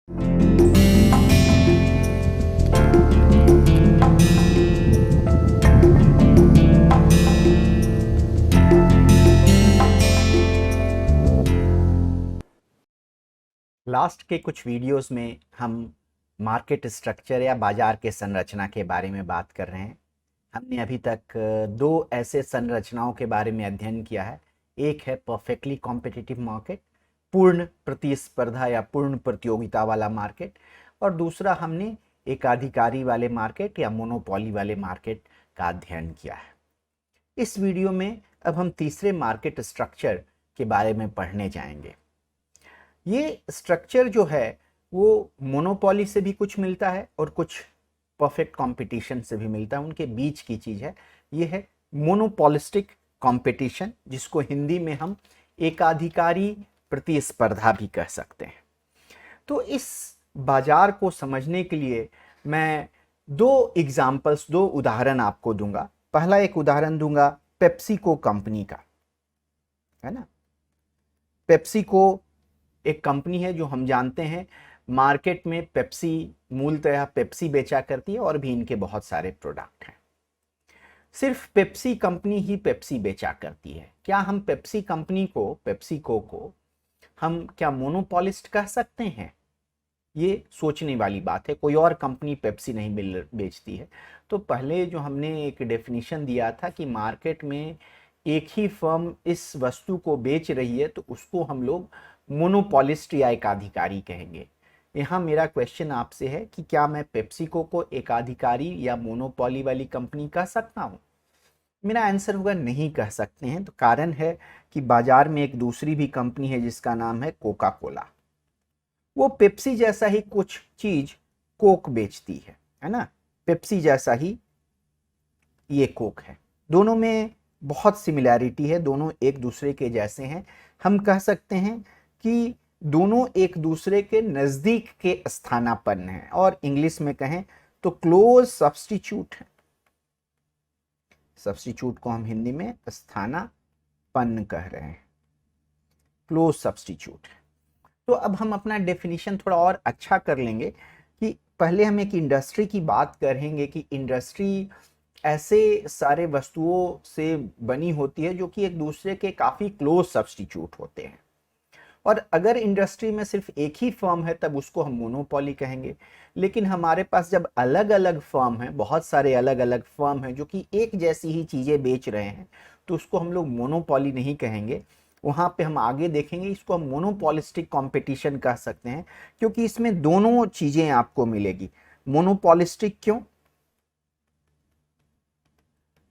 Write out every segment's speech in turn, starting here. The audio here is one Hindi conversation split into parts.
लास्ट के कुछ वीडियोस में हम मार्केट स्ट्रक्चर या बाजार के संरचना के बारे में बात कर रहे हैं। हमने अभी तक दो ऐसे संरचनाओं के बारे में अध्ययन किया है। एक है परफेक्टली कॉम्पिटिटिव मार्केट, पूर्ण प्रतिस्पर्धा या पूर्ण प्रतियोगिता वाला मार्केट, और दूसरा हमने एकाधिकारी वाले मार्केट या मोनोपोली वाले मार्केट का अध्ययन किया है। इस वीडियो में अब हम तीसरे मार्केट स्ट्रक्चर के बारे में पढ़ने जाएंगे। ये स्ट्रक्चर जो है वो मोनोपोली से भी कुछ मिलता है और कुछ परफेक्ट कंपटीशन से भी मिलता है, उनके बीच की चीज़ है। ये है मोनोपोलिस्टिक कंपटीशन, जिसको हिंदी में हम एकाधिकारी प्रतिस्पर्धा भी कह सकते हैं। तो इस बाजार को समझने के लिए मैं दो उदाहरण आपको दूंगा। पहला एक उदाहरण दूंगा पेप्सिको कंपनी का, है ना। पेप्सिको एक कंपनी है जो हम जानते हैं मार्केट में पेप्सी मूलतः पेप्सी बेचा करती है, और भी इनके बहुत सारे प्रोडक्ट हैं। सिर्फ पेप्सी कंपनी ही पेप्सी बेचा करती है। क्या हम पेप्सी कंपनी को, पेप्सिको को हम क्या मोनोपोलिस्ट कह सकते हैं? ये सोचने वाली बात है। कोई और कंपनी पेप्सी नहीं बेचती है। तो पहले जो हमने एक डेफिनेशन दिया था कि मार्केट में एक ही फर्म इस वस्तु को बेच रही है, तो उसको हम लोग मोनोपोलिस्ट या एकाधिकारी कहेंगे। यहाँ मेरा क्वेश्चन आपसे है कि क्या मैं पेप्सिको को एकाधिकारी या मोनोपोली वाली कंपनी कह सकता हूँ? मेरा आंसर होगा नहीं कह सकते हैं। तो कारण है कि बाजार में एक दूसरी भी कंपनी है जिसका नाम है कोका कोला। वो पेप्सी जैसा ही कुछ चीज कोक बेचती है ना। पेप्सी जैसा ही ये कोक है। दोनों में बहुत सिमिलैरिटी है, दोनों एक दूसरे के जैसे हैं। हम कह सकते हैं कि दोनों एक दूसरे के नजदीक के स्थानापन्न हैं, और इंग्लिश में कहें तो क्लोज सब्स्टिट्यूट है। सब्स्टिट्यूट को हम हिंदी में स्थानापन्न कह रहे हैं, क्लोज सब्स्टिट्यूट है। तो अब हम अपना डेफिनेशन थोड़ा और अच्छा कर लेंगे कि पहले हम एक इंडस्ट्री की बात करेंगे कि इंडस्ट्री ऐसे सारे वस्तुओं से बनी होती है जो कि एक दूसरे के काफ़ी क्लोज सब्स्टिट्यूट होते हैं। और अगर इंडस्ट्री में सिर्फ एक ही फर्म है तब उसको हम मोनोपोली कहेंगे। लेकिन हमारे पास जब अलग अलग फर्म हैं, बहुत सारे अलग अलग फर्म हैं जो कि एक जैसी ही चीज़ें बेच रहे हैं, तो उसको हम लोग मोनोपोली नहीं कहेंगे। वहाँ पे हम आगे देखेंगे, इसको हम मोनोपोलिस्टिक कंपटीशन कह सकते हैं, क्योंकि इसमें दोनों चीज़ें आपको मिलेगी। मोनोपोलिस्टिक क्यों?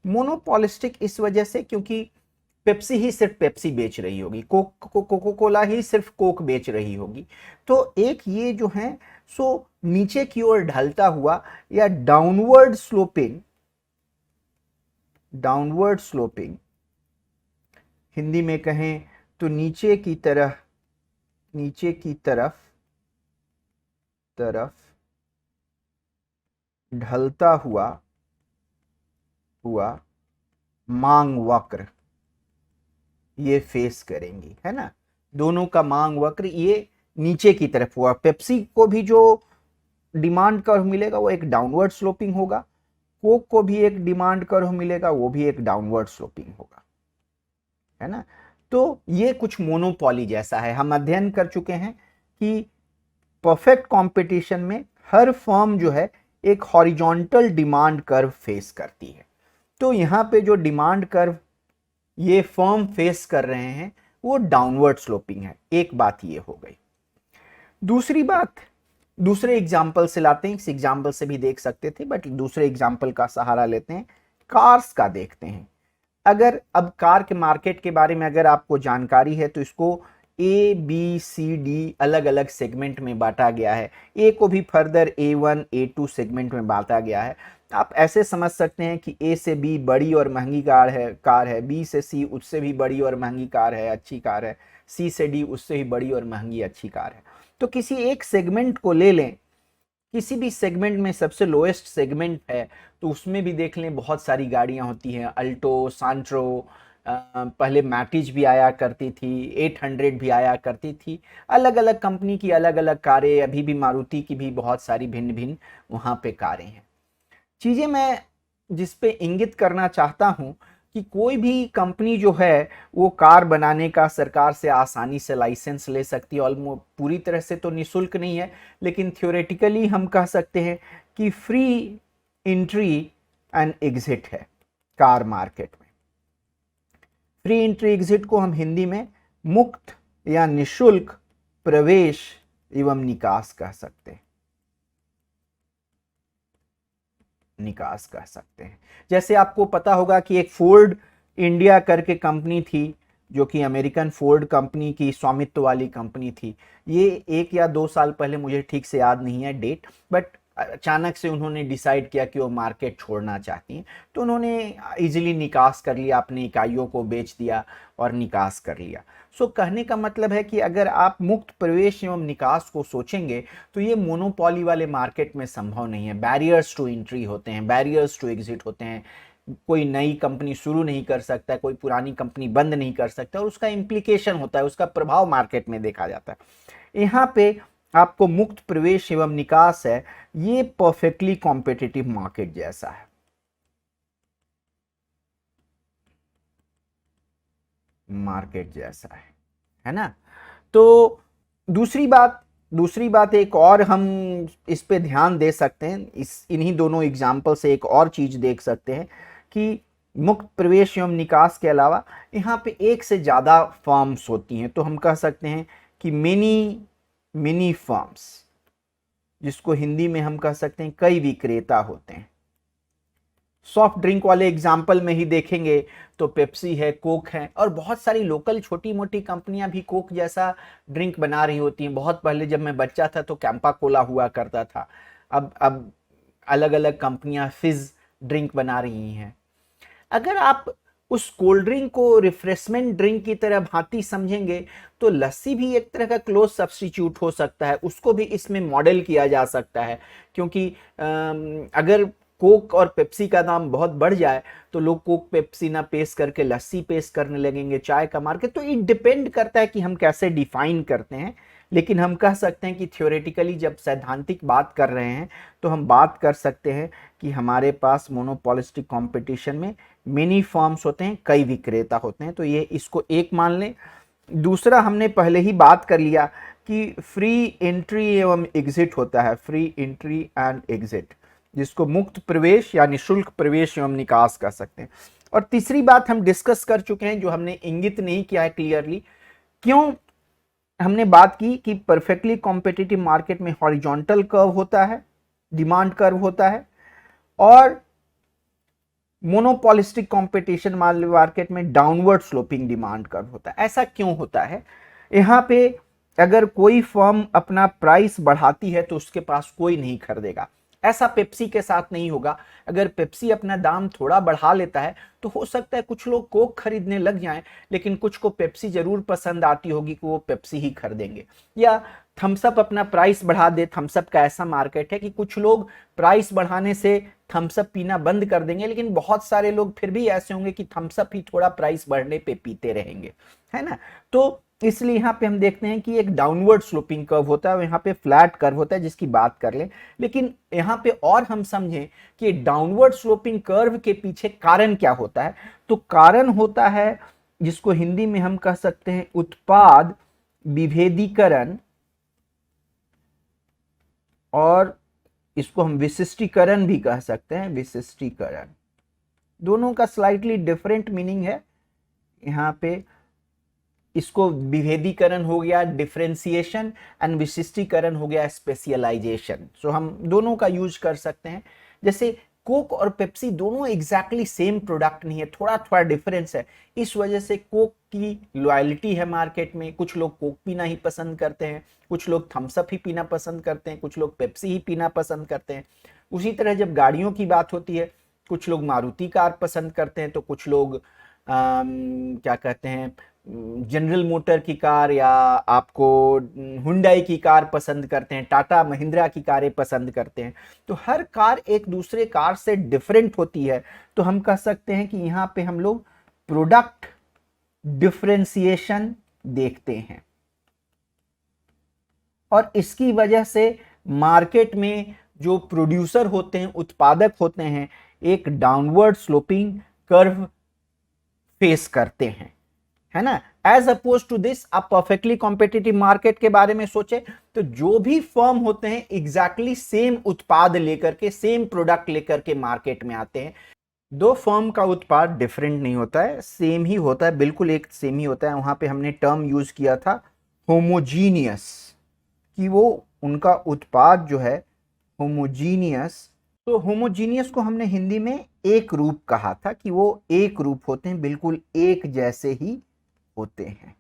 मोनोपोलिस्टिक इस वजह से क्योंकि पेप्सी ही सिर्फ पेप्सी बेच रही होगी, कोको कोला ही सिर्फ कोक बेच रही होगी। तो एक ये जो है सो नीचे की ओर ढलता हुआ या डाउनवर्ड स्लोपिंग हिंदी में कहें तो नीचे की तरफ ढलता हुआ मांग वक्र ये फेस करेंगी, है ना। दोनों का मांग वक्र ये नीचे की तरफ हुआ। पेप्सी को भी जो डिमांड कर्व मिलेगा वो एक डाउनवर्ड स्लोपिंग होगा, कोक को भी एक डिमांड कर्व मिलेगा, वो भी एक डाउनवर्ड स्लोपिंग होगा, है ना। तो ये कुछ मोनोपोली जैसा है। हम अध्ययन कर चुके हैं कि परफेक्ट कंपटीशन में हर फर्म जो है एक हॉरिजॉन्टल डिमांड कर्व फेस करती है। तो यहाँ पे जो डिमांड कर्व ये फर्म फेस कर रहे हैं वो डाउनवर्ड स्लोपिंग है। एक बात ये हो गई। दूसरी बात दूसरे एग्जाम्पल से लाते हैं। इस एग्जाम्पल से भी देख सकते थे, बट दूसरे एग्जाम्पल का सहारा लेते हैं। कार्स का देखते हैं। अगर अब कार के मार्केट के बारे में अगर आपको जानकारी है तो इसको ABCD अलग अलग सेगमेंट में बांटा गया है। ए को भी फर्दर A1 A2 सेगमेंट में बांटा गया है। आप ऐसे समझ सकते हैं कि A से B बड़ी और महंगी कार है, B से C उससे भी बड़ी और महंगी कार है, अच्छी कार है, C से D उससे भी बड़ी और महंगी अच्छी कार है। तो किसी एक सेगमेंट को ले लें, किसी भी सेगमेंट में सबसे लोएस्ट सेगमेंट है तो उसमें भी देख लें बहुत सारी गाड़ियां होती हैं, अल्टो, सांट्रो, पहले मैटिज भी आया करती थी, 800 भी आया करती थी। अलग अलग कंपनी की अलग अलग कारें, अभी भी मारुति की भी बहुत सारी भिन्न भिन्न वहाँ पे कारें हैं। चीज़ें मैं जिस पे इंगित करना चाहता हूँ कि कोई भी कंपनी जो है वो कार बनाने का सरकार से आसानी से लाइसेंस ले सकती है। ऑलमोस्ट पूरी तरह से तो निःशुल्क नहीं है, लेकिन थियोरेटिकली हम कह सकते हैं कि फ्री एंट्री एंड एग्जिट है कार मार्केट में। फ्री एंट्री एग्जिट को हम हिंदी में मुक्त या निःशुल्क प्रवेश एवं निकास कह सकते हैं। जैसे आपको पता होगा कि एक फोर्ड इंडिया करके कंपनी थी, जो कि अमेरिकन फोर्ड कंपनी की स्वामित्व वाली कंपनी थी। ये 1 या 2 साल पहले, मुझे ठीक से याद नहीं है डेट, बट अचानक से उन्होंने डिसाइड किया कि वो मार्केट छोड़ना चाहती हैं, तो उन्होंने इजीली निकास कर लिया, अपनी इकाइयों को बेच दिया और निकास कर लिया। सो कहने का मतलब है कि अगर आप मुक्त प्रवेश एवं निकास को सोचेंगे तो ये मोनोपॉली वाले मार्केट में संभव नहीं है। बैरियर्स टू एंट्री होते हैं, बैरियर्स टू एग्जिट होते हैं। कोई नई कंपनी शुरू नहीं कर सकता, कोई पुरानी कंपनी बंद नहीं कर सकता, और उसका इम्प्लीकेशन होता है, उसका प्रभाव मार्केट में देखा जाता है। यहाँ पे आपको मुक्त प्रवेश एवं निकास है, ये परफेक्टली कॉम्पिटिटिव मार्केट जैसा है ना। तो दूसरी बात एक और हम इस पे ध्यान दे सकते हैं, इन्हीं दोनों एग्जाम्पल से एक और चीज देख सकते हैं कि मुक्त प्रवेश एवं निकास के अलावा यहाँ पे एक से ज्यादा फर्म्स होती हैं। तो हम कह सकते हैं कि मिनी फर्म्स, जिसको हिंदी में हम कह सकते हैं कई विक्रेता होते हैं। सॉफ्ट ड्रिंक वाले एग्जाम्पल में ही देखेंगे तो पेप्सी है, कोक है, और बहुत सारी लोकल छोटी मोटी कंपनियां भी कोक जैसा ड्रिंक बना रही होती हैं। बहुत पहले जब मैं बच्चा था तो कैंपा कोला हुआ करता था। अब अलग अलग कंपनियां फिज ड्रिंक बना रही हैं। अगर आप उस कोल्ड ड्रिंक को रिफ्रेशमेंट ड्रिंक की तरह भांति समझेंगे तो लस्सी भी एक तरह का क्लोज सब्स्टिट्यूट हो सकता है, उसको भी इसमें मॉडल किया जा सकता है। क्योंकि अगर कोक और पेप्सी का दाम बहुत बढ़ जाए तो लोग कोक पेप्सी ना पेश करके लस्सी पेश करने लगेंगे, चाय का मार्केट। तो ये डिपेंड करता है कि हम कैसे डिफाइन करते हैं, लेकिन हम कह सकते हैं कि थ्योरेटिकली जब सैद्धांतिक बात कर रहे हैं तो हम बात कर सकते हैं कि हमारे पास मोनोपोलिस्टिक कंपटीशन में मेनी फर्म्स होते हैं, कई विक्रेता होते हैं। तो ये इसको एक मान लें। दूसरा, हमने पहले ही बात कर लिया कि फ्री एंट्री एवं एग्जिट होता है, फ्री एंट्री एंड एग्जिट, जिसको मुक्त प्रवेश या निःशुल्क प्रवेश एवं निकास कर सकते हैं। और तीसरी बात हम डिस्कस कर चुके हैं, जो हमने इंगित नहीं किया है क्लियरली। क्यों हमने बात की कि परफेक्टली कॉम्पिटिटिव मार्केट में हॉरिजॉन्टल कर्व होता है, डिमांड कर्व होता है, और मोनोपोलिस्टिक कंपटीशन मार्केट में डाउनवर्ड स्लोपिंग डिमांड कर्व होता है। ऐसा क्यों होता है? यहाँ पे अगर कोई फर्म अपना प्राइस बढ़ाती है तो उसके पास कोई नहीं खरीदेगा। ऐसा पेप्सी के साथ नहीं होगा। अगर पेप्सी अपना दाम थोड़ा बढ़ा लेता है तो हो सकता है कुछ लोग कोक खरीदने लग जाएं, लेकिन कुछ को पेप्सी जरूर पसंद आती होगी कि वो पेप्सी ही खरीदेंगे। या थम्सअप अपना प्राइस बढ़ा दे। थम्सअप का ऐसा मार्केट है कि कुछ लोग प्राइस बढ़ाने से थम्सअप पीना बंद कर देंगे, लेकिन बहुत सारे लोग फिर भी ऐसे होंगे कि थम्सअप ही थोड़ा प्राइस बढ़ने पे पीते रहेंगे, है ना। तो इसलिए यहाँ पे हम देखते हैं कि एक डाउनवर्ड स्लोपिंग कर्व होता है, यहाँ पे फ्लैट कर्व होता है, जिसकी बात कर लें। लेकिन यहाँ पे और हम समझें कि डाउनवर्ड स्लोपिंग कर्व के पीछे कारण क्या होता है, तो कारण होता है जिसको हिंदी में हम कह सकते हैं उत्पाद विभेदीकरण, और इसको हम विशिष्टीकरण भी कह सकते हैं। विशिष्टीकरण, दोनों का स्लाइटली डिफरेंट मीनिंग है। यहाँ पे इसको विभेदीकरण हो गया डिफरेंशिएशन, एंड विशिष्टीकरण हो गया स्पेशलाइजेशन। सो हम दोनों का यूज कर सकते हैं। जैसे कोक और पेप्सी दोनों एग्जैक्टली सेम प्रोडक्ट नहीं है, थोड़ा थोड़ा डिफरेंस है। इस वजह से कोक की लॉयल्टी है मार्केट में। कुछ लोग कोक पीना ही पसंद करते हैं, कुछ लोग थम्सअप ही पीना पसंद करते हैं, कुछ लोग पेप्सी ही पीना पसंद करते हैं। उसी तरह जब गाड़ियों की बात होती है, कुछ लोग मारुति कार पसंद करते हैं, तो कुछ लोग क्या कहते हैं जनरल मोटर की कार, या आपको हुंडई की कार पसंद करते हैं, टाटा महिंद्रा की कारें पसंद करते हैं। तो हर कार एक दूसरे कार से डिफरेंट होती है। तो हम कह सकते हैं कि यहाँ पे हम लोग प्रोडक्ट डिफरेंशिएशन देखते हैं और इसकी वजह से मार्केट में जो प्रोड्यूसर होते हैं, उत्पादक होते हैं, एक डाउनवर्ड स्लोपिंग कर्व फेस करते हैं, है ना। एज अपोज टू दिस, आप परफेक्टली कॉम्पिटिटिव मार्केट के बारे में सोचे तो जो भी फर्म होते हैं एग्जैक्टली सेम उत्पाद लेकर के, सेम प्रोडक्ट लेकर के मार्केट में आते हैं। दो फर्म का उत्पाद डिफरेंट नहीं होता है, सेम ही होता है, बिल्कुल एक सेम ही होता है। वहां पे हमने टर्म यूज किया था होमोजीनियस, कि वो उनका उत्पाद जो है होमोजीनियस। तो होमोजीनियस को हमने हिंदी में एक रूप कहा था, कि वो एक रूप होते हैं, बिल्कुल एक जैसे ही होते हैं।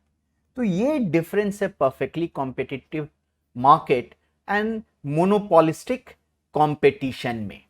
तो ये डिफरेंस है perfectly competitive market and monopolistic competition में।